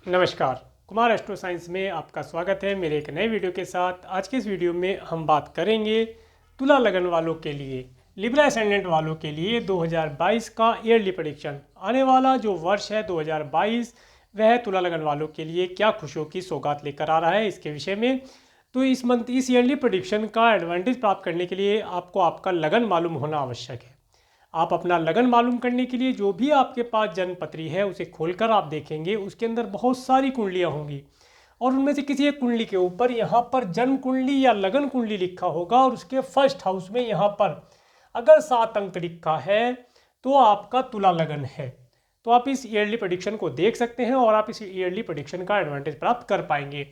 नमस्कार। Kumar astro science में आपका स्वागत है मेरे एक नए वीडियो के साथ। आज के इस वीडियो में हम बात करेंगे तुला लगन वालों के लिए, लिब्रा एसेंडेंट वालों के लिए 2022 का ईयरली प्रेडिक्शन। आने वाला जो वर्ष है 2022, वह तुला लगन वालों के लिए क्या खुशियों की सौगात लेकर आ रहा है, इसके विषय में। तो इस ईयरली प्रेडिक्शन का एडवांटेज प्राप्त करने के लिए आपको आपका लगन मालूम होना आवश्यक है। आप अपना लगन मालूम करने के लिए जो भी आपके पास जन्म पत्री है उसे खोलकर आप देखेंगे, उसके अंदर बहुत सारी कुंडलियां होंगी और उनमें से किसी एक कुंडली के ऊपर यहाँ पर जन्म कुंडली या लगन कुंडली लिखा होगा और उसके फर्स्ट हाउस में यहाँ पर अगर 7 अंक लिखा है तो आपका तुला लगन है। तो आप इस ईयरली प्रेडिक्शन को देख सकते हैं और आप इस ईयरली प्रेडिक्शन का एडवांटेज प्राप्त कर पाएंगे।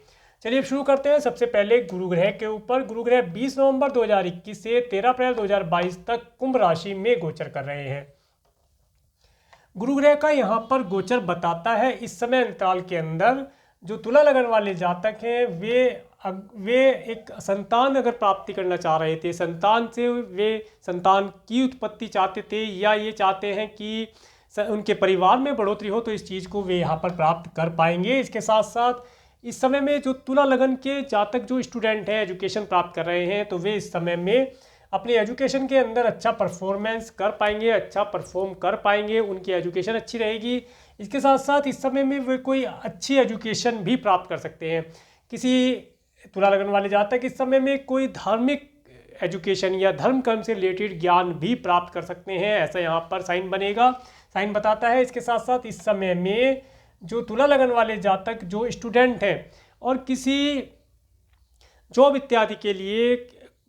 चलिए शुरू करते हैं। सबसे पहले गुरु ग्रह के ऊपर। गुरु ग्रह 20 नवंबर 2021 से 13 अप्रैल 2022 तक कुंभ राशि में गोचर कर रहे हैं। गुरु ग्रह का यहाँ पर गोचर बताता है इस समय अंतराल के अंदर जो तुला लगन वाले जातक हैं वे एक संतान अगर प्राप्ति करना चाह रहे थे, संतान से वे संतान की उत्पत्ति चाहते थे या ये चाहते हैं कि उनके परिवार में बढ़ोतरी हो, तो इस चीज़ को वे यहाँ पर प्राप्त कर पाएंगे। इसके साथ साथ इस समय में जो तुला लगन के जातक जो स्टूडेंट हैं, एजुकेशन प्राप्त कर रहे हैं, तो वे इस समय में अपने एजुकेशन के अंदर अच्छा परफॉर्मेंस कर पाएंगे, अच्छा परफॉर्म कर पाएंगे, उनकी एजुकेशन अच्छी रहेगी। इसके साथ साथ इस समय में वे कोई अच्छी एजुकेशन भी प्राप्त कर सकते हैं। किसी तुला लगन वाले जातक इस समय में कोई धार्मिक एजुकेशन या धर्म कर्म से रिलेटेड ज्ञान भी प्राप्त कर सकते हैं, ऐसा यहाँ पर साइन बनेगा, साइन बताता है। इसके साथ साथ इस समय में जो तुला लगन वाले जातक जो स्टूडेंट हैं और किसी जॉब इत्यादि के लिए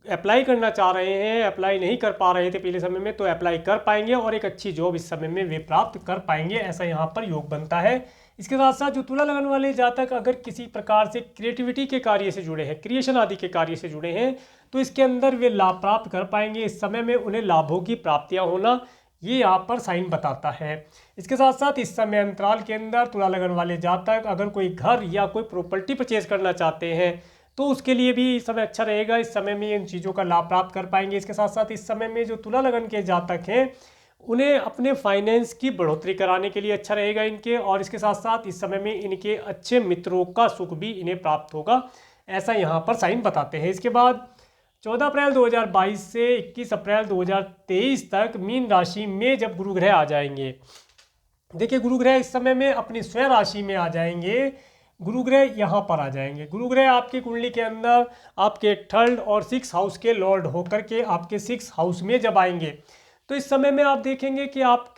अप्लाई करना चाह रहे हैं, अप्लाई नहीं कर पा रहे थे पिछले समय में, तो अप्लाई कर पाएंगे और एक अच्छी जॉब इस समय में वे प्राप्त कर पाएंगे, ऐसा यहाँ पर योग बनता है। इसके साथ साथ जो तुला लगन वाले जातक अगर किसी प्रकार से क्रिएटिविटी के कार्य से जुड़े हैं, क्रिएशन आदि के कार्य से जुड़े हैं, तो इसके अंदर वे लाभ प्राप्त कर पाएंगे। इस समय में उन्हें लाभों की प्राप्तियाँ होना, ये यहाँ पर साइन बताता है। इसके साथ साथ इस समय अंतराल के अंदर तुला लगन वाले जातक अगर कोई घर या कोई प्रॉपर्टी परचेज करना चाहते हैं तो उसके लिए भी इस समय अच्छा रहेगा। इस समय में इन चीज़ों का लाभ प्राप्त कर पाएंगे। इसके साथ साथ इस समय में जो तुला लगन के जातक हैं उन्हें अपने फाइनेंस की बढ़ोतरी कराने के लिए अच्छा रहेगा इनके, और इसके साथ साथ इस समय में इनके अच्छे मित्रों का सुख भी इन्हें प्राप्त होगा, ऐसा यहाँ पर साइन बताते हैं। इसके बाद 14 अप्रैल 2022 से 21 अप्रैल 2023 तक मीन राशि में जब गुरु ग्रह आ जाएंगे, देखिए गुरु ग्रह इस समय में अपनी स्वयं राशि में आ जाएंगे। गुरु ग्रह यहाँ पर आ जाएंगे। गुरु ग्रह आपकी कुंडली के अंदर आपके 3rd और 6th हाउस के लॉर्ड होकर के आपके 6th हाउस में जब आएंगे, तो इस समय में आप देखेंगे कि आप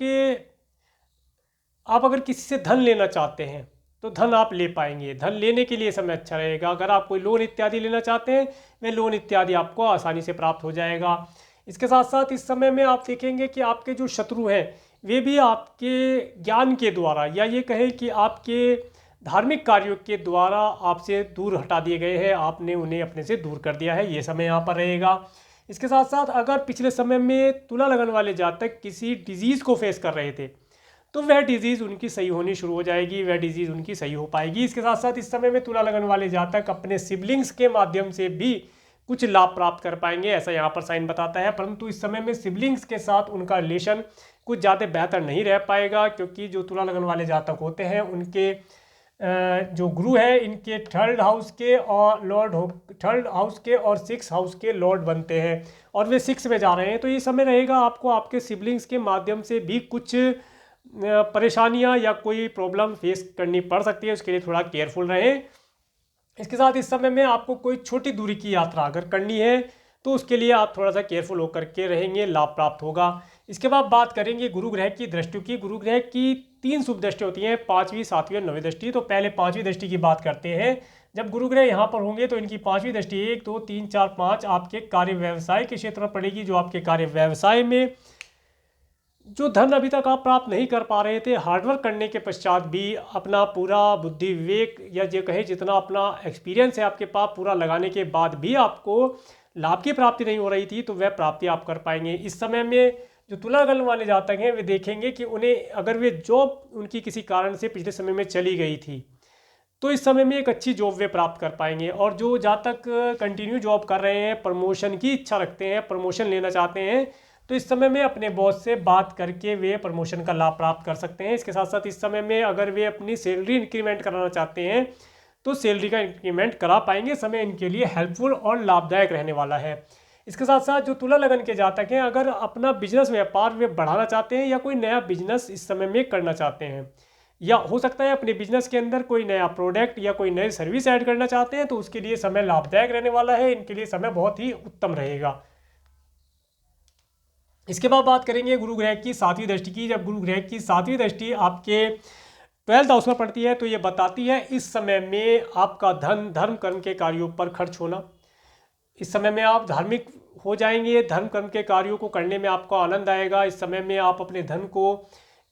अगर किसी से धन लेना चाहते हैं तो धन आप ले पाएंगे। धन लेने के लिए समय अच्छा रहेगा। अगर आप कोई लोन इत्यादि लेना चाहते हैं, वह लोन इत्यादि आपको आसानी से प्राप्त हो जाएगा। इसके साथ साथ इस समय में आप देखेंगे कि आपके जो शत्रु हैं वे भी आपके ज्ञान के द्वारा या ये कहें कि आपके धार्मिक कार्यों के द्वारा आपसे दूर हटा दिए गए हैं, आपने उन्हें अपने से दूर कर दिया है, ये समय यहाँ पर रहेगा। इसके साथ साथ अगर पिछले समय में तुला लगन वाले जातक किसी डिजीज़ को फेस कर रहे थे तो वह डिजीज़ उनकी सही होनी शुरू हो जाएगी, वह डिजीज़ उनकी सही हो पाएगी। इसके साथ साथ इस समय में तुला लगन वाले जातक अपने सिबलिंग्स के माध्यम से भी कुछ लाभ प्राप्त कर पाएंगे, ऐसा यहाँ पर साइन बताता है। परंतु इस समय में सिबलिंग्स के साथ उनका रिलेशन कुछ ज़्यादा बेहतर नहीं रह पाएगा, क्योंकि जो तुला लगन वाले जातक होते हैं उनके जो गुरु है इनके 3rd हाउस के और लॉर्ड 3rd हाउस के और 6th हाउस के लॉर्ड बनते हैं और वे 6 में जा रहे हैं। तो ये समय रहेगा आपको आपके सिबलिंग्स के माध्यम से भी कुछ परेशानियां या कोई प्रॉब्लम फेस करनी पड़ सकती है, उसके लिए थोड़ा केयरफुल रहें। इसके साथ इस समय में आपको कोई छोटी दूरी की यात्रा अगर करनी है तो उसके लिए आप थोड़ा सा केयरफुल होकर के रहेंगे, लाभ प्राप्त होगा। इसके बाद बात करेंगे गुरु ग्रह की दृष्टियों की। गुरु ग्रह की 3 शुभ दृष्टि होती हैं, 5वीं, 7वीं और 9वीं दृष्टि। तो पहले 5वीं दृष्टि की बात करते हैं। जब गुरु ग्रह यहाँ पर होंगे तो इनकी 5वीं दृष्टि 1, 2, 3, 4, 5 आपके कार्य व्यवसाय के क्षेत्र में पड़ेगी। जो आपके कार्य व्यवसाय में जो धन अभी तक आप प्राप्त नहीं कर पा रहे थे, हार्डवर्क करने के पश्चात भी अपना पूरा बुद्धि विवेक या जो कहे जितना अपना एक्सपीरियंस है आपके पास पूरा लगाने के बाद भी आपको लाभ की प्राप्ति नहीं हो रही थी, तो वह प्राप्ति आप कर पाएंगे। इस समय में जो तुला लगन वाले जातक हैं वे देखेंगे कि उन्हें अगर वे जॉब उनकी किसी कारण से पिछले समय में चली गई थी तो इस समय में एक अच्छी जॉब वे प्राप्त कर पाएंगे। और जो जातक कंटिन्यू जॉब कर रहे हैं, प्रमोशन की इच्छा रखते हैं, प्रमोशन लेना चाहते हैं, तो इस समय में अपने बॉस से बात करके वे प्रमोशन का लाभ प्राप्त कर सकते हैं। इसके साथ साथ इस समय में अगर वे अपनी सैलरी इंक्रीमेंट कराना चाहते हैं तो सैलरी का इंक्रीमेंट करा पाएंगे। समय इनके लिए हेल्पफुल और लाभदायक रहने वाला है। इसके साथ साथ जो तुला लगन के जातक हैं, अगर अपना बिजनेस व्यापार वे बढ़ाना चाहते हैं या कोई नया बिजनेस इस समय में करना चाहते हैं, या हो सकता है अपने बिजनेस के अंदर कोई नया प्रोडक्ट या कोई नई सर्विस ऐड करना चाहते हैं, तो उसके लिए समय लाभदायक रहने वाला है। इनके लिए समय बहुत ही उत्तम रहेगा। इसके बाद बात करेंगे गुरु ग्रह की 7वीं दृष्टि की। जब गुरु ग्रह की 7वीं दृष्टि आपके 12th हाउस में पड़ती है तो ये बताती है इस समय में आपका धन धर्म कर्म के कार्यों पर खर्च होना। इस समय में आप धार्मिक हो जाएंगे, धर्म कर्म के कार्यों को करने में आपको आनंद आएगा। इस समय में आप अपने धन को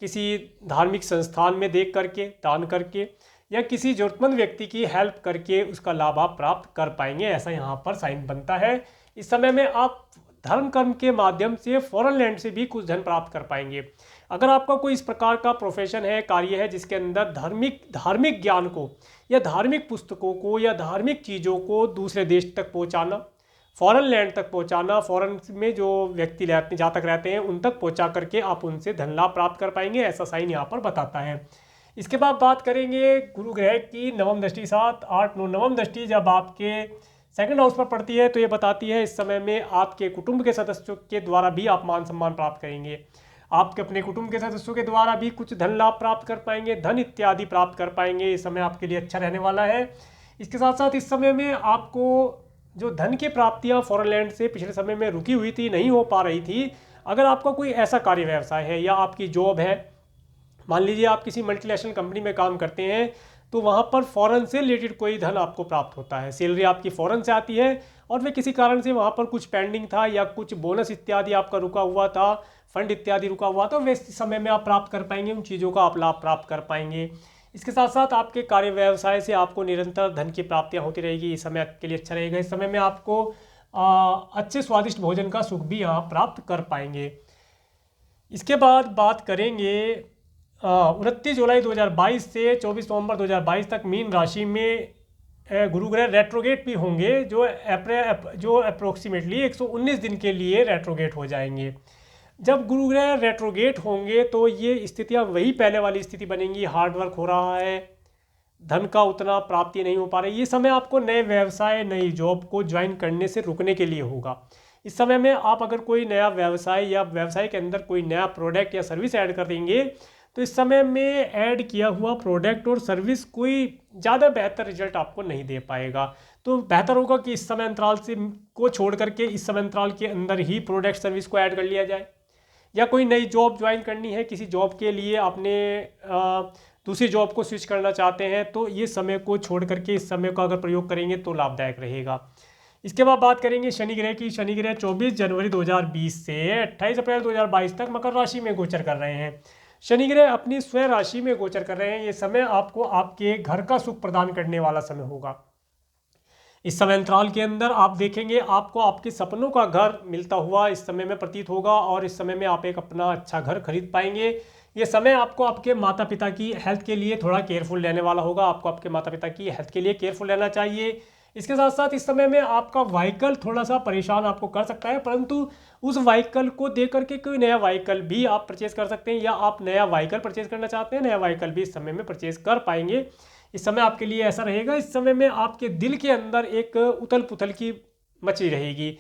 किसी धार्मिक संस्थान में देख करके, दान करके या किसी जरूरतमंद व्यक्ति की हेल्प करके उसका लाभ आप प्राप्त कर पाएंगे, ऐसा यहाँ पर साइन बनता है। इस समय में आप धर्म कर्म के माध्यम से फॉरेन लैंड से भी कुछ धन प्राप्त कर पाएंगे। अगर आपका कोई इस प्रकार का प्रोफेशन है, कार्य है जिसके अंदर धार्मिक ज्ञान को या धार्मिक पुस्तकों को या धार्मिक चीज़ों को दूसरे देश तक पहुँचाना, फॉरेन लैंड तक पहुंचाना, फॉरेन में जो व्यक्ति जहाँ तक रहते हैं उन तक पहुंचा करके आप उनसे धन लाभ प्राप्त कर पाएंगे, ऐसा साइन यहाँ पर बताता है। इसके बाद बात करेंगे गुरु ग्रह की नवम दृष्टि 7, 8, 9 नवम दृष्टि जब आपके 2nd हाउस पर पड़ती है तो ये बताती है इस समय में आपके कुटुंब के सदस्यों के द्वारा भी आप मान सम्मान प्राप्त करेंगे। आपके अपने कुटुंब के सदस्यों के द्वारा भी कुछ धन लाभ प्राप्त कर पाएंगे, धन इत्यादि प्राप्त कर पाएंगे। इस समय आपके लिए अच्छा रहने वाला है। इसके साथ साथ इस समय में आपको जो धन की प्राप्तियां फॉरेन लैंड से पिछले समय में रुकी हुई थी, नहीं हो पा रही थी, अगर आपका कोई ऐसा कार्य व्यवसाय है या आपकी जॉब है, मान लीजिए आप किसी मल्टीनेशनल कंपनी में काम करते हैं, तो वहाँ पर फॉरेन से रिलेटेड कोई धन आपको प्राप्त होता है, सैलरी आपकी फॉरेन से आती है और वे किसी कारण से वहाँ पर कुछ पेंडिंग था या कुछ बोनस इत्यादि आपका रुका हुआ था, फंड इत्यादि रुका हुआ था, वे इस समय में आप प्राप्त कर पाएंगे, उन चीज़ों का आप लाभ प्राप्त कर पाएंगे। इसके साथ साथ आपके कार्य व्यवसाय से आपको निरंतर धन की प्राप्तियां होती रहेगी। इस समय के लिए अच्छा रहेगा। इस समय में आपको अच्छे स्वादिष्ट भोजन का सुख भी आप प्राप्त कर पाएंगे। इसके बाद बात करेंगे 29 जुलाई 2022 से 24 नवंबर 2022 तक मीन राशि में गुरु ग्रह रेट्रोगेट भी होंगे, जो अप्रोक्सीमेटली 119 दिन के लिए रेट्रोगेट हो जाएंगे। जब गुरु ग्रह रेट्रोगेट होंगे तो ये स्थितियाँ वही पहले वाली स्थिति बनेंगी, हार्ड वर्क हो रहा है, धन का उतना प्राप्ति नहीं हो पा रही। ये समय आपको नए व्यवसाय, नई जॉब को ज्वाइन करने से रुकने के लिए होगा। इस समय में आप अगर कोई नया व्यवसाय या व्यवसाय के अंदर कोई नया प्रोडक्ट या सर्विस ऐड कर देंगे तो इस समय में ऐड किया हुआ प्रोडक्ट और सर्विस कोई ज़्यादा बेहतर रिजल्ट आपको नहीं दे पाएगा। तो बेहतर होगा कि इस समय अंतराल से को छोड़ करके इस समय अंतराल के अंदर ही प्रोडक्ट सर्विस को ऐड कर लिया जाए, या कोई नई जॉब ज्वाइन करनी है, किसी जॉब के लिए आपने दूसरी जॉब को स्विच करना चाहते हैं, तो ये समय को छोड़ करके इस समय का अगर प्रयोग करेंगे तो लाभदायक रहेगा। इसके बाद बात करेंगे शनि ग्रह की। शनि ग्रह 24 जनवरी 2020 से 28 अप्रैल 2022 तक मकर राशि में गोचर कर रहे हैं। शनि ग्रह अपनी स्वयं राशि में गोचर कर रहे हैं। ये समय आपको आपके घर का सुख प्रदान करने वाला समय होगा। इस समय अंतराल के अंदर आप देखेंगे आपको आपके सपनों का घर मिलता हुआ इस समय में प्रतीत होगा और इस समय में आप एक अपना अच्छा घर खरीद पाएंगे। ये समय आपको आपके माता पिता की हेल्थ के लिए थोड़ा केयरफुल रहने वाला होगा। आपको आपके माता पिता की हेल्थ के लिए केयरफुल रहना चाहिए। इसके साथ साथ इस समय में आपका व्हीकल थोड़ा सा परेशान आपको कर सकता है, परंतु उस व्हीकल को देख करके कोई नया व्हीकल भी आप परचेज कर सकते हैं, या आप नया व्हीकल परचेज करना चाहते हैं, नया व्हीकल भी इस समय में परचेज कर पाएंगे। इस समय आपके लिए ऐसा रहेगा। इस समय में आपके दिल के अंदर एक उथल पुथल की मची रहेगी,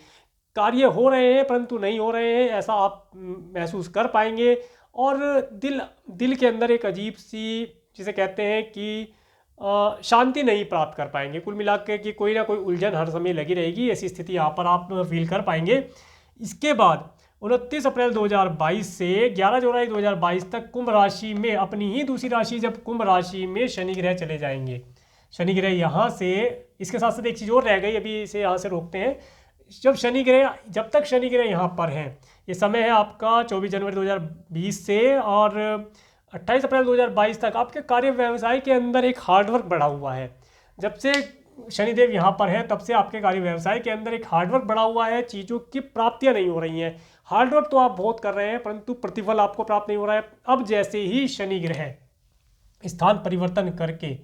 कार्य हो रहे हैं परंतु नहीं हो रहे हैं, ऐसा आप महसूस कर पाएंगे। और दिल के अंदर एक अजीब सी, जिसे कहते हैं कि शांति नहीं प्राप्त कर पाएंगे। कुल मिलाकर कि कोई ना कोई उलझन हर समय लगी रहेगी, ऐसी स्थिति यहाँ पर आप फील कर पाएंगे। इसके बाद 29 अप्रैल 2022 से 11 जुलाई 2022 तक कुंभ राशि में, अपनी ही दूसरी राशि जब कुंभ राशि में शनि ग्रह चले जाएंगे। शनि ग्रह यहाँ से, इसके साथ साथ एक चीज़ और रह गई, अभी इसे यहाँ से रोकते हैं। जब तक शनि ग्रह यहाँ पर हैं, ये समय है आपका 24 जनवरी 2020 से और 28 अप्रैल 2022 तक आपके कार्य व्यवसाय के अंदर एक हार्डवर्क बढ़ा हुआ है। जब से शनिदेव यहाँ पर है तब से आपके कार्य व्यवसाय के अंदर एक हार्डवर्क बढ़ा हुआ है, चीज़ों की प्राप्तियाँ नहीं हो रही हैं। हार्डवर्क तो आप बहुत कर रहे हैं परंतु प्रतिफल आपको प्राप्त नहीं हो रहा है। अब जैसे ही शनि ग्रह स्थान परिवर्तन करके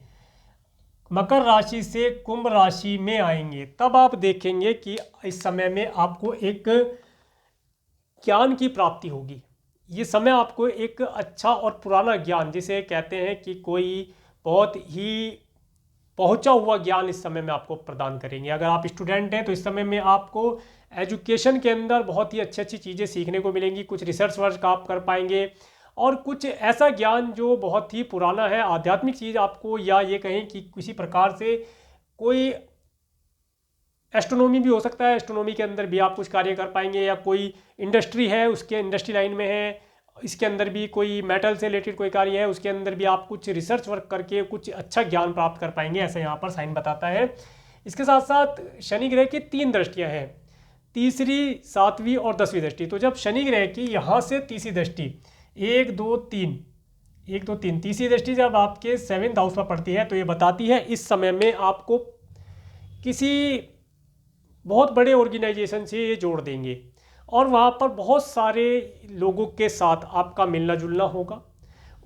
मकर राशि से कुंभ राशि में आएंगे, तब आप देखेंगे कि इस समय में आपको एक ज्ञान की प्राप्ति होगी। ये समय आपको एक अच्छा और पुराना ज्ञान, जिसे कहते हैं कि कोई बहुत ही पहुंचा हुआ ज्ञान इस समय में आपको प्रदान करेंगे। अगर आप स्टूडेंट हैं तो इस समय में आपको एजुकेशन के अंदर बहुत ही अच्छी अच्छी चीज़ें सीखने को मिलेंगी, कुछ रिसर्च वर्क आप कर पाएंगे और कुछ ऐसा ज्ञान जो बहुत ही पुराना है, आध्यात्मिक चीज़ आपको, या ये कहें कि किसी प्रकार से कोई एस्ट्रोनॉमी भी हो सकता है, एस्ट्रोनॉमी के अंदर भी आप कुछ कार्य कर पाएंगे, या कोई इंडस्ट्री है उसके इंडस्ट्री लाइन में है, इसके अंदर भी कोई मेटल से रिलेटेड कोई कार्य है, उसके अंदर भी आप कुछ रिसर्च वर्क करके कुछ अच्छा ज्ञान प्राप्त कर पाएंगे, ऐसा यहाँ पर साइन बताता है। इसके साथ साथ शनि ग्रह की 3 दृष्टियाँ हैं, तीसरी, 7वीं और 10वीं दृष्टि। तो जब शनि ग्रह की यहाँ से तीसरी दृष्टि 1 2 3 तीसरी दृष्टि जब आपके 7th हाउस पर पड़ती है तो ये बताती है इस समय में आपको किसी बहुत बड़े ऑर्गेनाइजेशन से ये जोड़ देंगे और वहाँ पर बहुत सारे लोगों के साथ आपका मिलना जुलना होगा।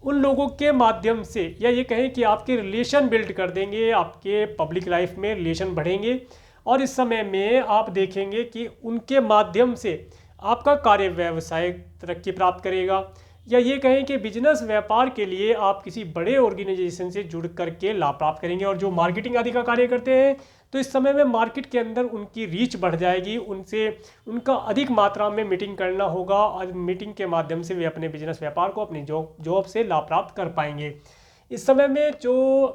उन लोगों के माध्यम से, या ये कहें कि आपके रिलेशन बिल्ड कर देंगे, आपके पब्लिक लाइफ में रिलेशन बढ़ेंगे और इस समय में आप देखेंगे कि उनके माध्यम से आपका कार्य व्यवसाय तरक्की प्राप्त करेगा, या ये कहें कि बिजनेस व्यापार के लिए आप किसी बड़े ऑर्गेनाइजेशन से जुड़ करके लाभ प्राप्त करेंगे। और जो मार्केटिंग आदि का कार्य करते हैं तो इस समय में मार्केट के अंदर उनकी रीच बढ़ जाएगी, उनसे उनका अधिक मात्रा में मीटिंग करना होगा और मीटिंग के माध्यम से वे अपने बिजनेस व्यापार को, अपनी जॉब से लाभ प्राप्त कर पाएंगे। इस समय में जो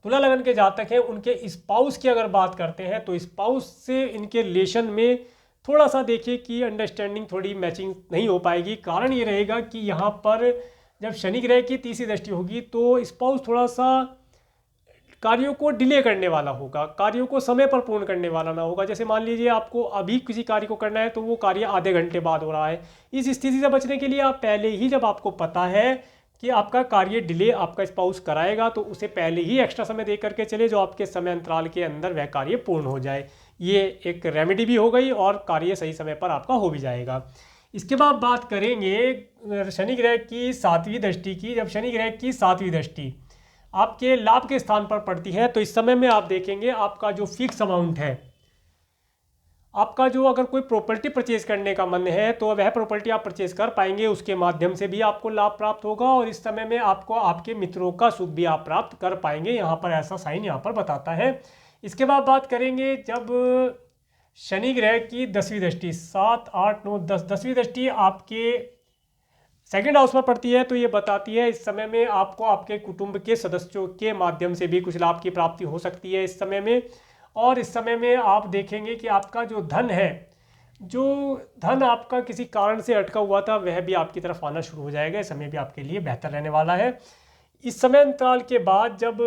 तुला लगन के जातक हैं उनके स्पाउस की अगर बात करते हैं तो स्पाउस से इनके रिलेशन में थोड़ा सा देखिए कि अंडरस्टैंडिंग, थोड़ी मैचिंग नहीं हो पाएगी। कारण ये रहेगा कि यहाँ पर जब शनि ग्रह की तीसरी दृष्टि होगी तो स्पाउस थोड़ा सा कार्यों को डिले करने वाला होगा, कार्यों को समय पर पूर्ण करने वाला ना होगा। जैसे मान लीजिए आपको अभी किसी कार्य को करना है तो वो कार्य आधे घंटे बाद हो रहा है। इस स्थिति से बचने के लिए आप पहले ही, जब आपको पता है कि आपका कार्य डिले आपका स्पाउस कराएगा, तो उसे पहले ही एक्स्ट्रा समय दे करके चले जो आपके समय अंतराल के अंदर वह कार्य पूर्ण हो जाए। ये एक रेमेडी भी हो गई और कार्य सही समय पर आपका हो भी जाएगा। इसके बाद बात करेंगे शनि ग्रह की 7वीं दृष्टि की। जब शनि ग्रह की 7वीं दृष्टि आपके लाभ के स्थान पर पड़ती है तो इस समय में आप देखेंगे आपका जो फिक्स अमाउंट है, आपका जो अगर कोई प्रॉपर्टी परचेज करने का मन है तो वह प्रॉपर्टी आप परचेज कर पाएंगे, उसके माध्यम से भी आपको लाभ प्राप्त होगा और इस समय में आपको आपके मित्रों का सुख भी आप प्राप्त कर पाएंगे। यहाँ पर ऐसा साइन यहाँ पर बताता है। इसके बाद बात करेंगे जब शनि ग्रह की 10वीं दृष्टि, 7 8 9 10, 10वीं दृष्टि आपके 2nd हाउस पर पड़ती है तो ये बताती है इस समय में आपको आपके कुटुंब के सदस्यों के माध्यम से भी कुछ लाभ की प्राप्ति हो सकती है इस समय में। और इस समय में आप देखेंगे कि आपका जो धन है, जो धन आपका किसी कारण से अटका हुआ था वह भी आपकी तरफ आना शुरू हो जाएगा। इस समय भी आपके लिए बेहतर रहने वाला है। इस समय अंतराल के बाद जब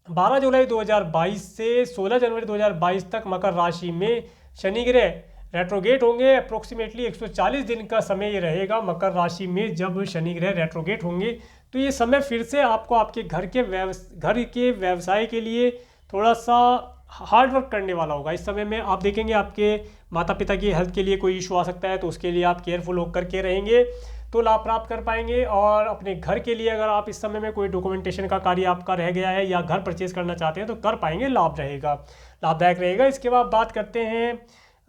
12 जुलाई 2022 से 16 जनवरी 2022 तक मकर राशि में शनि ग्रह रेट्रोगेट होंगे। अप्रोक्सीमेटली 140 दिन का समय ये रहेगा मकर राशि में जब शनि ग्रह रेट्रोगेट होंगे। तो ये समय फिर से आपको आपके घर के व्यवसाय के लिए थोड़ा सा हार्ड वर्क करने वाला होगा। इस समय में आप देखेंगे आपके माता पिता की हेल्थ के लिए कोई इशू आ सकता है तो उसके लिए आप केयरफुल होकर के रहेंगे तो लाभ प्राप्त कर पाएंगे। और अपने घर के लिए अगर आप इस समय में कोई डॉक्यूमेंटेशन का कार्य आपका रह गया है या घर परचेज करना चाहते हैं तो कर पाएंगे, लाभदायक रहेगा। इसके बाद बात करते हैं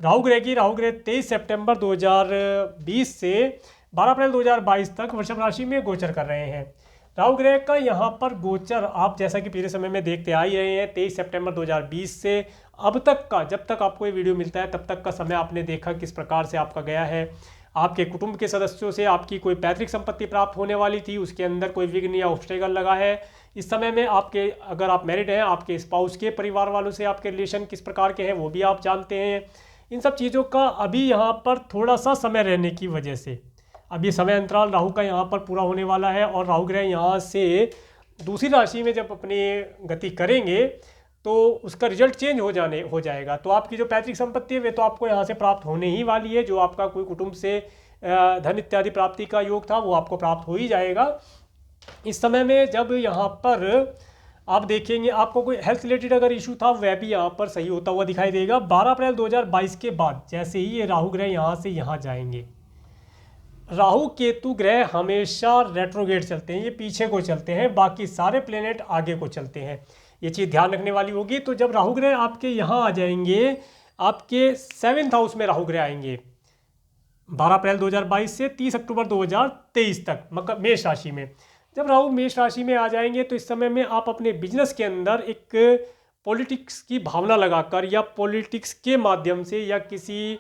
राहु ग्रह की। राहु ग्रह 23 सितंबर 2020 से 12 अप्रैल 2022 तक वृषभ राशि में गोचर कर रहे हैं। राहु ग्रह का यहाँ पर गोचर आप जैसा कि पिछले समय में देखते आ ही रहे हैं। 23 सितंबर 2020 से अब तक का, जब तक आपको ये वीडियो मिलता है तब तक का समय आपने देखा किस प्रकार से आपका गया है। आपके कुटुंब के सदस्यों से आपकी कोई पैतृक संपत्ति प्राप्त होने वाली थी, उसके अंदर कोई विघ्न या ऑब्स्टेकल लगा है। इस समय में आपके, अगर आप मैरिड हैं, आपके स्पाउस के परिवार वालों से आपके रिलेशन किस प्रकार के हैं वो भी आप जानते हैं। इन सब चीज़ों का अभी यहाँ पर थोड़ा सा समय रहने की वजह से अब ये समय अंतराल राहु का यहाँ पर पूरा होने वाला है और राहु ग्रह यहाँ से दूसरी राशि में जब अपनी गति करेंगे तो उसका रिजल्ट चेंज हो जाएगा। तो आपकी जो पैतृक संपत्ति है वे तो आपको यहाँ से प्राप्त होने ही वाली है। जो आपका कोई कुटुंब से धन इत्यादि प्राप्ति का योग था वो आपको प्राप्त हो ही जाएगा। इस समय में जब यहाँ पर आप देखेंगे आपको कोई हेल्थ रिलेटेड अगर इशू था वह भी यहाँ पर सही होता हुआ दिखाई देगा। 12 अप्रैल 2022 के बाद जैसे ही ये राहु ग्रह यहाँ से यहाँ जाएंगे, राहु केतु ग्रह हमेशा रेट्रोगेट चलते हैं, ये पीछे को चलते हैं, बाकी सारे प्लेनेट आगे को चलते हैं। ये चीज़ ध्यान रखने वाली होगी। तो जब राहु ग्रह आपके यहाँ आ जाएंगे, आपके 7th हाउस में राहु ग्रह आएंगे 12 अप्रैल 2022 से 30 अक्टूबर 2023 तक मेष राशि में। जब राहु मेष राशि में आ जाएंगे तो इस समय में आप अपने बिजनेस के अंदर एक पॉलिटिक्स की भावना लगाकर या पॉलिटिक्स के माध्यम से या किसी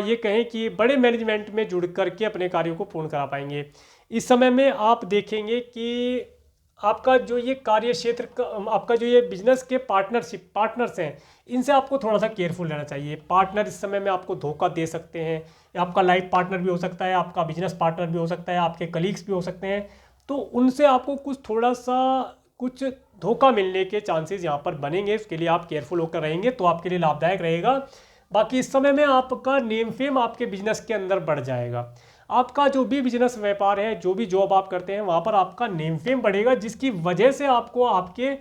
ये कहें कि बड़े मैनेजमेंट में जुड़ करके अपने कार्यों को पूर्ण करा पाएंगे। इस समय में आप देखेंगे कि आपका जो ये कार्य क्षेत्र का, आपका जो ये बिजनेस के पार्टनर्स हैं, इनसे आपको थोड़ा सा केयरफुल रहना चाहिए। पार्टनर इस समय में आपको धोखा दे सकते हैं, आपका लाइफ पार्टनर भी हो सकता है, आपका बिजनेस पार्टनर भी हो सकता है, आपके कलीग्स भी हो सकते हैं। तो उनसे आपको कुछ धोखा मिलने के चांसेस यहाँ पर बनेंगे। उसके लिए आप केयरफुल होकर रहेंगे तो आपके लिए लाभदायक रहेगा। बाकी इस समय में आपका नेम फेम आपके बिजनेस के अंदर बढ़ जाएगा। आपका जो भी बिजनेस व्यापार है, जो भी जॉब आप करते हैं, वहाँ पर आपका नेम फेम बढ़ेगा, जिसकी वजह से आपको आपके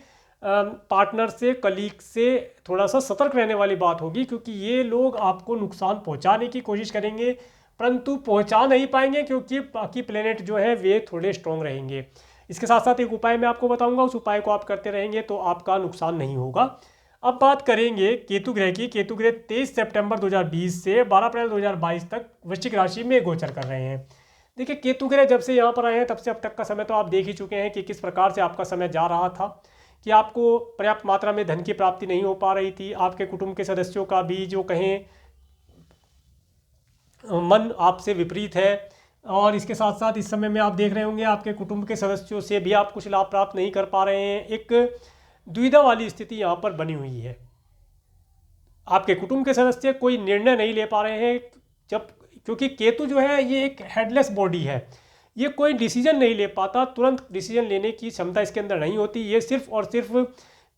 पार्टनर से, कलीग से थोड़ा सा सतर्क रहने वाली बात होगी, क्योंकि ये लोग आपको नुकसान पहुँचाने की कोशिश करेंगे परंतु पहुँचा नहीं पाएंगे, क्योंकि बाकी प्लेनेट जो है वे थोड़े स्ट्रॉन्ग रहेंगे। इसके साथ साथ एक उपाय मैं आपको बताऊंगा, उस उपाय को आप करते रहेंगे तो आपका नुकसान नहीं होगा। अब बात करेंगे केतु ग्रह की। केतु ग्रह 23 सितंबर 2020 से 12 अप्रैल 2022 तक वृश्चिक राशि में गोचर कर रहे हैं। देखिए, केतु ग्रह जब से यहाँ पर आए हैं तब से अब तक का समय तो आप देख ही चुके हैं कि किस प्रकार से आपका समय जा रहा था, कि आपको पर्याप्त मात्रा में धन की प्राप्ति नहीं हो पा रही थी। आपके कुटुंब के सदस्यों का भी जो कहें मन आपसे विपरीत है, और इसके साथ साथ इस समय में आप देख रहे होंगे आपके कुटुंब के सदस्यों से भी आप कुछ लाभ प्राप्त नहीं कर पा रहे हैं। एक द्विधा वाली स्थिति यहाँ पर बनी हुई है। आपके कुटुंब के सदस्य कोई निर्णय नहीं ले पा रहे हैं, क्योंकि केतु जो है ये एक हेडलेस बॉडी है, ये कोई डिसीजन नहीं ले पाता, तुरंत डिसीजन लेने की क्षमता इसके अंदर नहीं होती। ये सिर्फ और सिर्फ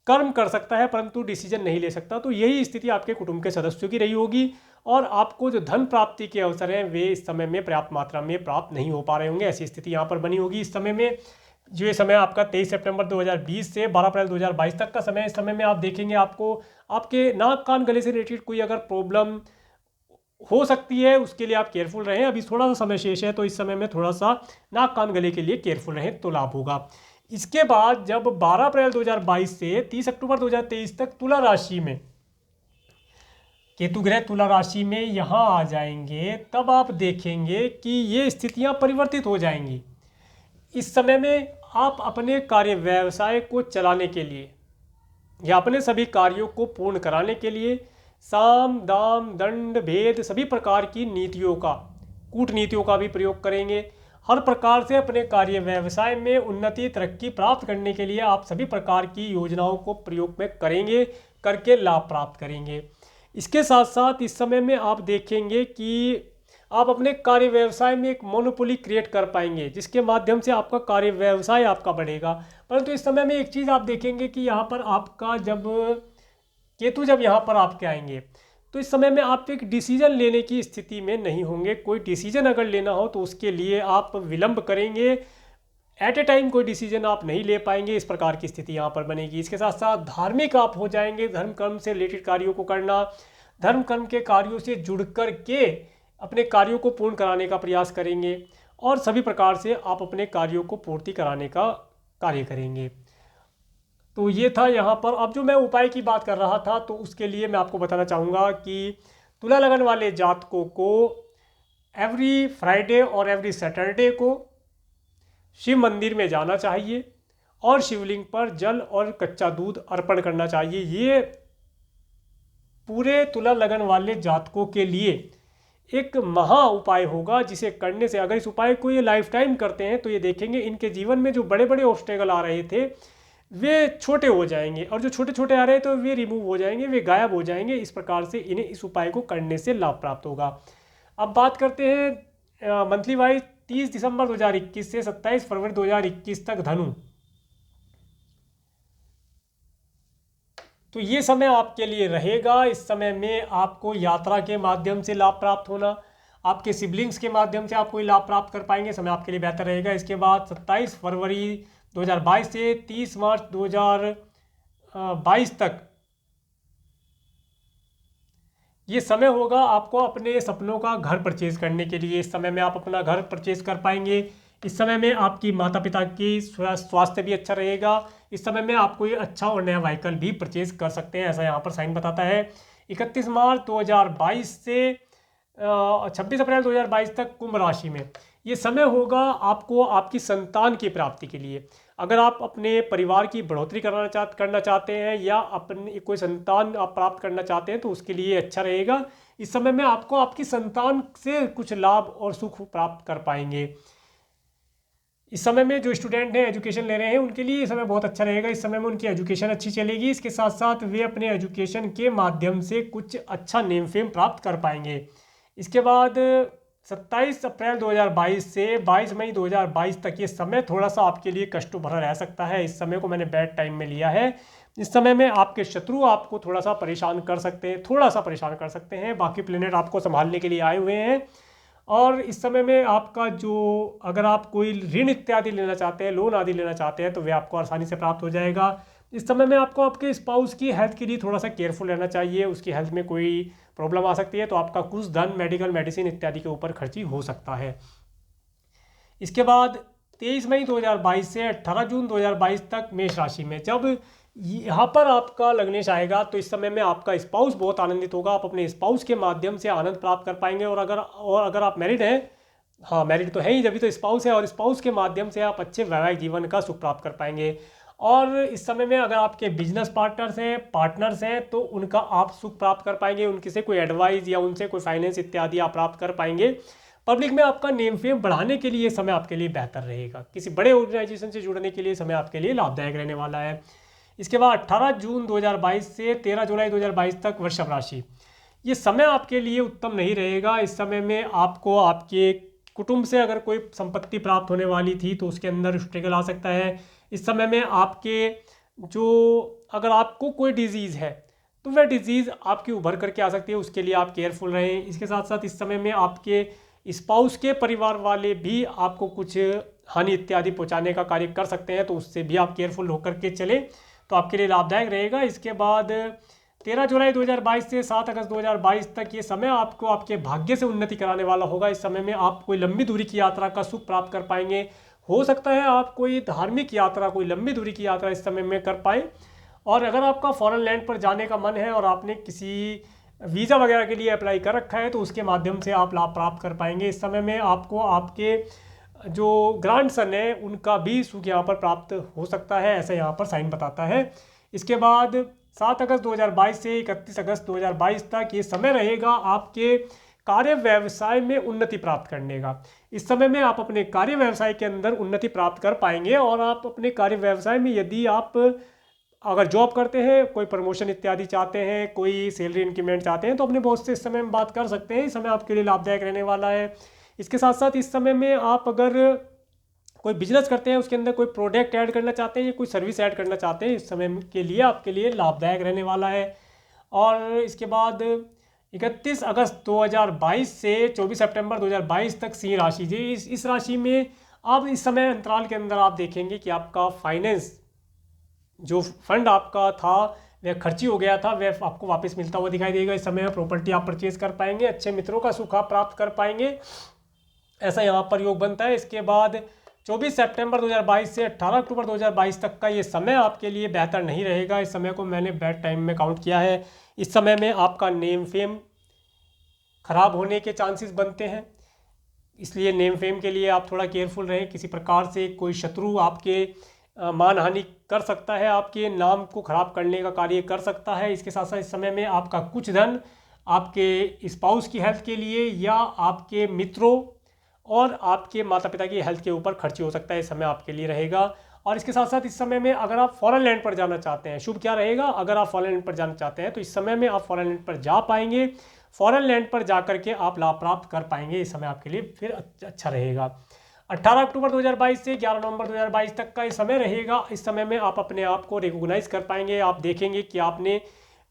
कर्म कर सकता है परंतु डिसीजन नहीं ले सकता। तो यही स्थिति आपके कुटुंब के सदस्यों की रही होगी, और आपको जो धन प्राप्ति के अवसर हैं वे इस समय में पर्याप्त मात्रा में प्राप्त नहीं हो पा रहे होंगे। ऐसी स्थिति यहाँ पर बनी होगी। इस समय में जो ये समय आपका 23 सितंबर 2020 से 12 अप्रैल 2022 तक का समय, इस समय में आप देखेंगे आपको आपके नाक कान गले से रिलेटेड कोई अगर प्रॉब्लम हो सकती है, उसके लिए आप केयरफुल रहें। अभी थोड़ा सा समय शेष है तो इस समय में थोड़ा सा नाक कान गले के लिए केयरफुल रहें तो लाभ होगा। इसके बाद जब 12 अप्रैल 2022 से 30 अक्टूबर 2023 तक तुला राशि में केतु ग्रह तुला राशि में यहाँ आ जाएंगे, तब आप देखेंगे कि ये स्थितियाँ परिवर्तित हो जाएंगी। इस समय में आप अपने कार्य व्यवसाय को चलाने के लिए या अपने सभी कार्यों को पूर्ण कराने के लिए साम दाम दंड भेद सभी प्रकार की नीतियों का, कूटनीतियों का भी प्रयोग करेंगे। हर प्रकार से अपने कार्य व्यवसाय में उन्नति तरक्की प्राप्त करने के लिए आप सभी प्रकार की योजनाओं को प्रयोग में करेंगे, करके लाभ प्राप्त करेंगे। इसके साथ साथ इस समय में आप देखेंगे कि आप अपने कार्य व्यवसाय में एक मोनोपोली क्रिएट कर पाएंगे, जिसके माध्यम से आपका कार्य व्यवसाय आपका बढ़ेगा। परंतु इस समय में एक चीज़ आप देखेंगे कि यहाँ पर आपका केतु जब यहाँ पर आपके आएंगे तो इस समय में आप एक डिसीजन लेने की स्थिति में नहीं होंगे। कोई डिसीजन अगर लेना हो तो उसके लिए आप विलंब करेंगे, एट ए टाइम कोई डिसीजन आप नहीं ले पाएंगे। इस प्रकार की स्थिति यहाँ पर बनेगी। इसके साथ साथ धार्मिक आप हो जाएंगे, धर्म कर्म से रिलेटेड कार्यों को करना, धर्म कर्म के कार्यों से जुड़ कर के अपने कार्यों को पूर्ण कराने का प्रयास करेंगे, और सभी प्रकार से आप अपने कार्यों को पूर्ति कराने का कार्य करेंगे। तो ये था यहाँ पर। अब जो मैं उपाय की बात कर रहा था तो उसके लिए मैं आपको बताना चाहूँगा कि तुला लगन वाले जातकों को एवरी फ्राइडे और एवरी सैटरडे को शिव मंदिर में जाना चाहिए और शिवलिंग पर जल और कच्चा दूध अर्पण करना चाहिए। ये पूरे तुला लगन वाले जातकों के लिए एक महा उपाय होगा, जिसे करने से अगर इस उपाय को ये लाइफ टाइम करते हैं तो ये देखेंगे इनके जीवन में जो बड़े बड़े ऑब्स्टेकल आ रहे थे वे छोटे हो जाएंगे, और जो छोटे छोटे आ रहे थे वे रिमूव हो जाएंगे, वे गायब हो जाएंगे। इस प्रकार से इन्हें इस उपाय को करने से लाभ प्राप्त होगा। अब बात करते हैं मंथली वाइज 30 दिसंबर 2021 से 27 फरवरी 2021 तक धनु। तो ये समय आपके लिए रहेगा। इस समय में आपको यात्रा के माध्यम से लाभ प्राप्त होना, आपके सिबलिंग्स के माध्यम से आप कोई लाभ प्राप्त कर पाएंगे, समय आपके लिए बेहतर रहेगा। इसके बाद 27 फरवरी 2022 से 30 मार्च 2022 तक ये समय होगा आपको अपने सपनों का घर परचेज करने के लिए। इस समय में आप अपना घर परचेज कर पाएंगे। इस समय में आपकी माता पिता की स्वास्थ्य भी अच्छा रहेगा। इस समय में आप कोई अच्छा और नया व्हीकल भी परचेज कर सकते हैं, ऐसा यहाँ पर साइन बताता है। 31 मार्च 2022 से 26 अप्रैल 2022 तक कुंभ राशि में। ये समय होगा आपको आपकी संतान की प्राप्ति के लिए। अगर आप अपने परिवार की बढ़ोतरी करना चाहते हैं या अपनी कोई संतान आप प्राप्त करना चाहते हैं तो उसके लिए अच्छा रहेगा। इस समय में आपको आपकी संतान से कुछ लाभ और सुख प्राप्त कर पाएंगे। इस समय में जो स्टूडेंट हैं एजुकेशन ले रहे हैं उनके लिए ये समय बहुत अच्छा रहेगा। इस समय में उनकी एजुकेशन अच्छी चलेगी। इसके साथ साथ वे अपने एजुकेशन के माध्यम से कुछ अच्छा नेम फेम प्राप्त कर पाएंगे। इसके बाद 27 अप्रैल 2022 से 22 मई 2022 तक ये समय थोड़ा सा आपके लिए कष्ट भरा रह सकता है। इस समय को मैंने बैड टाइम में लिया है। इस समय में आपके शत्रु आपको थोड़ा सा परेशान कर सकते हैं, थोड़ा सा परेशान कर सकते हैं। बाकी प्लेनेट आपको संभालने के लिए आए हुए हैं। और इस समय में आपका जो अगर आप कोई ऋण इत्यादि लेना चाहते हैं, लोन आदि लेना चाहते हैं तो वे आपको आसानी से प्राप्त हो जाएगा। इस समय में आपको आपके स्पाउस की हेल्थ के लिए थोड़ा सा केयरफुल रहना चाहिए। उसकी हेल्थ में कोई प्रॉब्लम आ सकती है तो आपका कुछ धन मेडिकल मेडिसिन इत्यादि के ऊपर खर्ची हो सकता है। इसके बाद 23 मई 2022 से 18 जून 2022 तक मेष राशि में जब यहाँ पर आपका लग्नेश आएगा तो इस समय में आपका स्पाउस बहुत आनंदित होगा। आप अपने स्पाउस के माध्यम से आनंद प्राप्त कर पाएंगे। और अगर आप मैरिड हैं, हाँ मैरिड तो है ही, जब भी तो स्पाउस है, और स्पाउस के माध्यम से आप अच्छे वैवाहिक जीवन का सुख प्राप्त कर पाएंगे। और इस समय में अगर आपके बिजनेस पार्टनर्स हैं तो उनका आप सुख प्राप्त कर पाएंगे। उनके से कोई एडवाइस या उनसे कोई फाइनेंस इत्यादि आप प्राप्त कर पाएंगे। पब्लिक में आपका नेम फेम बढ़ाने के लिए समय आपके लिए बेहतर रहेगा। किसी बड़े ऑर्गेनाइजेशन से जुड़ने के लिए समय आपके लिए लाभदायक रहने वाला है। इसके बाद 18 जून 2022 से 13 जुलाई 2022 तक वृषभ राशि, ये समय आपके लिए उत्तम नहीं रहेगा। इस समय में आपको आपके कुटुंब से अगर कोई संपत्ति प्राप्त होने वाली थी तो उसके अंदर स्ट्रगल आ सकता है। इस समय में आपके जो अगर आपको कोई डिजीज़ है तो वह डिजीज़ आपकी उभर करके आ सकती है, उसके लिए आप केयरफुल रहें। इसके साथ साथ इस समय में आपके स्पाउस के परिवार वाले भी आपको कुछ हानि इत्यादि पहुंचाने का कार्य कर सकते हैं तो उससे भी आप केयरफुल होकर के चलें तो आपके लिए लाभदायक रहेगा। इसके बाद 13 जुलाई 2022 से 7 अगस्त 2022 तक ये समय आपको आपके भाग्य से उन्नति कराने वाला होगा। इस समय में आप कोई लंबी दूरी की यात्रा का सुख प्राप्त कर पाएंगे। हो सकता है आप कोई धार्मिक यात्रा, कोई लंबी दूरी की यात्रा इस समय में कर पाएँ। और अगर आपका फॉरेन लैंड पर जाने का मन है और आपने किसी वीज़ा वगैरह के लिए अप्लाई कर रखा है तो उसके माध्यम से आप लाभ प्राप्त कर पाएंगे। इस समय में आपको आपके जो ग्रैंड सन है उनका भी सुख यहाँ पर प्राप्त हो सकता है, ऐसा यहाँ पर साइन बताता है। इसके बाद 7 अगस्त 2022 से 31 अगस्त 2022 तक ये समय रहेगा आपके कार्य व्यवसाय में उन्नति प्राप्त करने का। इस समय में आप अपने कार्य व्यवसाय के अंदर उन्नति प्राप्त कर पाएंगे। और आप अपने कार्य व्यवसाय में यदि आप अगर जॉब करते हैं, कोई प्रमोशन इत्यादि चाहते हैं, कोई सैलरी इंक्रीमेंट चाहते हैं तो अपने बॉस से इस समय में बात कर सकते हैं। इस समय आपके लिए लाभदायक रहने वाला है। इसके साथ साथ इस समय में आप अगर कोई बिजनेस करते हैं, उसके अंदर कोई प्रोडक्ट ऐड करना चाहते हैं या कोई सर्विस ऐड करना चाहते हैं, इस समय के लिए आपके लिए लाभदायक रहने वाला है। और इसके बाद 31 अगस्त 2022 से 24 सितंबर 2022 तक सिंह राशि जी, इस राशि में आप इस समय अंतराल के अंदर आप देखेंगे कि आपका फाइनेंस जो फंड आपका था वह खर्ची हो गया था, वह आपको वापस मिलता हुआ दिखाई देगा। इस समय प्रॉपर्टी आप परचेज कर पाएंगे, अच्छे मित्रों का सुख आप प्राप्त कर पाएंगे, ऐसा यहाँ पर योग बनता है। इसके बाद 24 सितंबर 2022 से 18 अक्टूबर 2022 तक का ये समय आपके लिए बेहतर नहीं रहेगा। इस समय को मैंने बैड टाइम में काउंट किया है। इस समय में आपका नेम फेम खराब होने के चांसेस बनते हैं, इसलिए नेम फेम के लिए आप थोड़ा केयरफुल रहें। किसी प्रकार से कोई शत्रु आपके मानहानि कर सकता है, आपके नाम को खराब करने का कार्य कर सकता है। इसके साथ साथ इस समय में आपका कुछ धन आपके स्पाउस की हेल्थ के लिए या आपके मित्रों और आपके माता पिता की हेल्थ के ऊपर खर्च हो सकता है, इस समय आपके लिए रहेगा। और इसके साथ साथ इस समय में अगर आप फॉरेन लैंड पर जाना चाहते हैं, शुभ क्या रहेगा, अगर आप फॉरेन लैंड पर जाना चाहते हैं तो इस समय में आप फॉरेन लैंड पर जा पाएंगे। फॉरेन लैंड पर जा करके आप लाभ प्राप्त कर पाएंगे। इस समय आपके लिए फिर अच्छा रहेगा। 18 अक्टूबर 2022 से 11 नवंबर 2022 तक का ये समय रहेगा। इस समय में आप अपने आप को रिकॉग्नाइज कर पाएंगे। आप देखेंगे कि आपने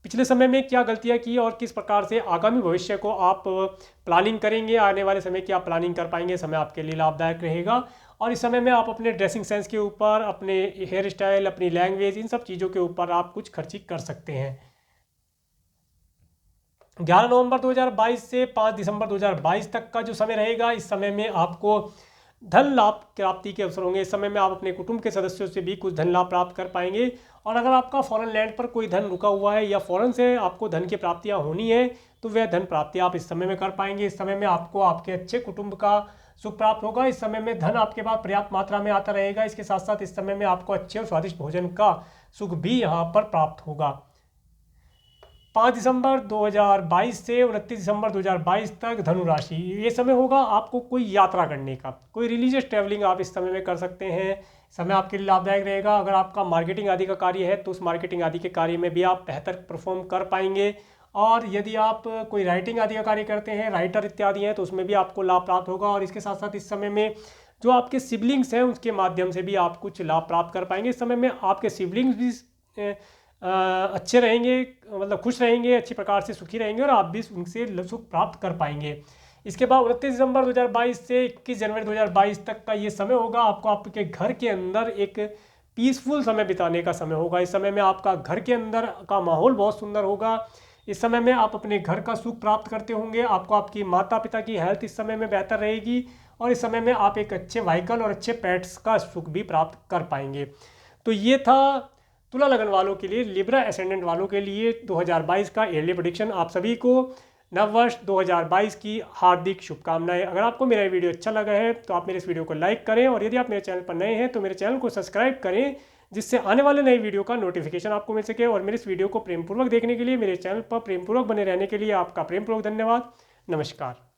पिछले समय में क्या गलतियां की और किस प्रकार से आगामी भविष्य को आप प्लानिंग करेंगे, आने वाले समय की आप प्लानिंग कर पाएंगे। समय आपके लिए लाभदायक रहेगा। और इस समय में आप अपने ड्रेसिंग सेंस के ऊपर, अपने हेयर स्टाइल, अपनी लैंग्वेज, इन सब चीज़ों के ऊपर आप कुछ खर्ची कर सकते हैं। 11 नवंबर 2022 से 5 दिसंबर 2022 तक का जो समय रहेगा, इस समय में आपको धन लाभ प्राप्ति के अवसर होंगे। इस समय में आप अपने कुटुंब के सदस्यों से भी कुछ धन लाभ प्राप्त कर पाएंगे। और अगर आपका फॉरेन लैंड पर कोई धन रुका हुआ है या फॉरेन से आपको धन की प्राप्तियां होनी है तो वह धन प्राप्ति आप इस समय में कर पाएंगे। इस समय में आपको आपके अच्छे कुटुंब का सुख प्राप्त होगा। इस समय में धन आपके पास पर्याप्त मात्रा में आता रहेगा। इसके साथ साथ इस समय में आपको अच्छे और स्वादिष्ट भोजन का सुख भी यहाँ पर प्राप्त होगा। 5 दिसंबर 2022 से 29 दिसंबर 2022 तक धनु राशि, ये समय होगा आपको कोई यात्रा करने का, कोई रिलीजियस ट्रैवलिंग आप इस समय में कर सकते हैं। समय आपके लिए लाभदायक रहेगा। अगर आपका मार्केटिंग आदि का कार्य है तो उस मार्केटिंग आदि के कार्य में भी आप बेहतर परफॉर्म कर पाएंगे। और यदि आप कोई राइटिंग आदि का कार्य करते हैं, राइटर इत्यादि हैं, तो उसमें भी आपको लाभ प्राप्त होगा। और इसके साथ साथ इस समय में जो आपके सिबलिंग्स हैं उसके माध्यम से भी आप कुछ लाभ प्राप्त कर पाएंगे। इस समय में आपके सिबलिंग्स भी अच्छे रहेंगे, मतलब खुश रहेंगे, अच्छी प्रकार से सुखी रहेंगे और आप भी उनसे सुख प्राप्त कर पाएंगे। इसके बाद 29 दिसंबर 2022 से 21 जनवरी 2022 तक का ये समय होगा आपको आपके घर के अंदर एक पीसफुल समय बिताने का समय होगा। इस समय में आपका घर के अंदर का माहौल बहुत सुंदर होगा। इस समय में आप अपने घर का सुख प्राप्त करते होंगे। आपको आपकी माता पिता की हेल्थ इस समय में बेहतर रहेगी और इस समय में आप एक अच्छे व्हीकल और अच्छे पेट्स का सुख भी प्राप्त कर पाएंगे। तो ये था तुला लगन वालों के लिए, लिब्रा एसेंडेंट वालों के लिए 2022 का ईयरली प्रेडिक्शन। आप सभी को नववर्ष 2022 की हार्दिक शुभकामनाएं। अगर आपको मेरा वीडियो अच्छा लगा है तो आप मेरे इस वीडियो को लाइक करें और यदि आप मेरे चैनल पर नए हैं तो मेरे चैनल को सब्सक्राइब करें, जिससे आने वाले नए वीडियो का नोटिफिकेशन आपको मिल सके। और मेरे इस वीडियो को प्रेमपूर्वक देखने के लिए, मेरे चैनल पर प्रेमपूर्वक बने रहने के लिए आपका प्रेमपूर्वक धन्यवाद। नमस्कार।